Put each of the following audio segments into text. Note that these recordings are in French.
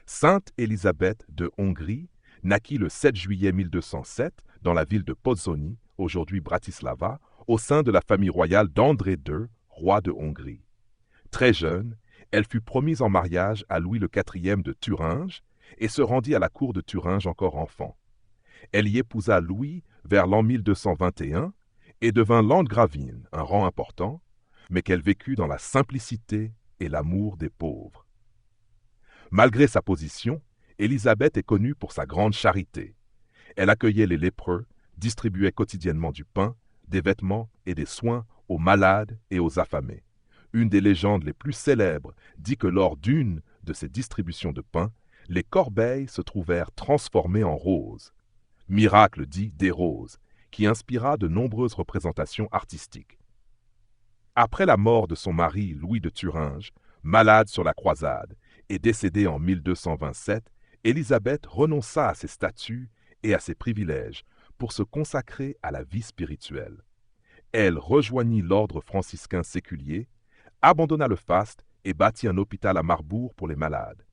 Sainte Élisabeth de Hongrie naquit le 7 juillet 1207 dans la ville de Pozsony, aujourd'hui Bratislava, au sein de la famille royale d'André II, roi de Hongrie. Très jeune, elle fut promise en mariage à Louis IV de Thuringe et se rendit à la cour de Thuringe encore enfant. Elle y épousa Louis vers l'an 1221 et devint landgravine, un rang important, mais qu'elle vécut dans la simplicité et l'amour des pauvres. Malgré sa position, Élisabeth est connue pour sa grande charité. Elle accueillait les lépreux, distribuait quotidiennement du pain, des vêtements et des soins aux malades et aux affamés. Une des légendes les plus célèbres dit que lors d'une de ces distributions de pain, les corbeilles se trouvèrent transformées en roses. Miracle dit des roses, qui inspira de nombreuses représentations artistiques. Après la mort de son mari Louis de Thuringe, malade sur la croisade et décédé en 1227, Élisabeth renonça à ses statuts et à ses privilèges pour se consacrer à la vie spirituelle. Elle rejoignit l'ordre franciscain séculier, abandonna le faste et bâtit un hôpital à Marbourg pour les malades.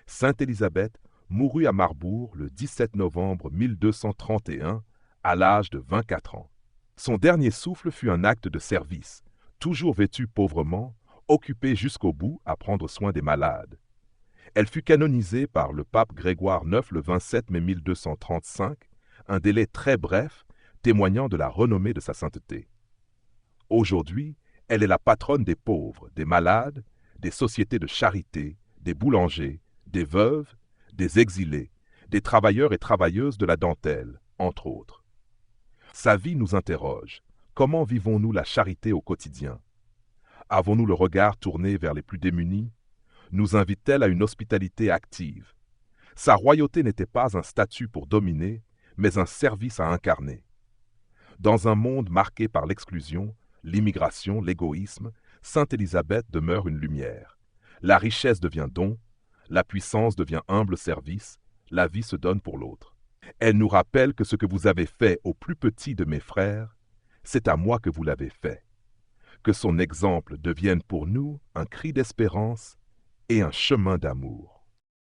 Sainte Élisabeth mourut à Marbourg le 17 novembre 1231 à l'âge de 24 ans. Son dernier souffle fut un acte de service, toujours vêtue pauvrement, occupée jusqu'au bout à prendre soin des malades. Elle fut canonisée par le pape Grégoire IX le 27 mai 1235, un délai très bref témoignant de la renommée de sa sainteté. Aujourd'hui, elle est la patronne des pauvres, des malades, des sociétés de charité, des boulangers, des veuves, des exilés, des travailleurs et travailleuses de la dentelle, entre autres. Sa vie nous interroge. Comment vivons-nous la charité au quotidien? Avons-nous le regard tourné vers les plus démunis? Nous invite-t-elle à une hospitalité active? Sa royauté n'était pas un statut pour dominer, mais un service à incarner. Dans un monde marqué par l'exclusion, l'immigration, l'égoïsme, Sainte Élisabeth demeure une lumière. La richesse devient don, la puissance devient humble service, la vie se donne pour l'autre. Elle nous rappelle que ce que vous avez fait au plus petit de mes frères, c'est à moi que vous l'avez fait. Que son exemple devienne pour nous un cri d'espérance et un chemin d'amour.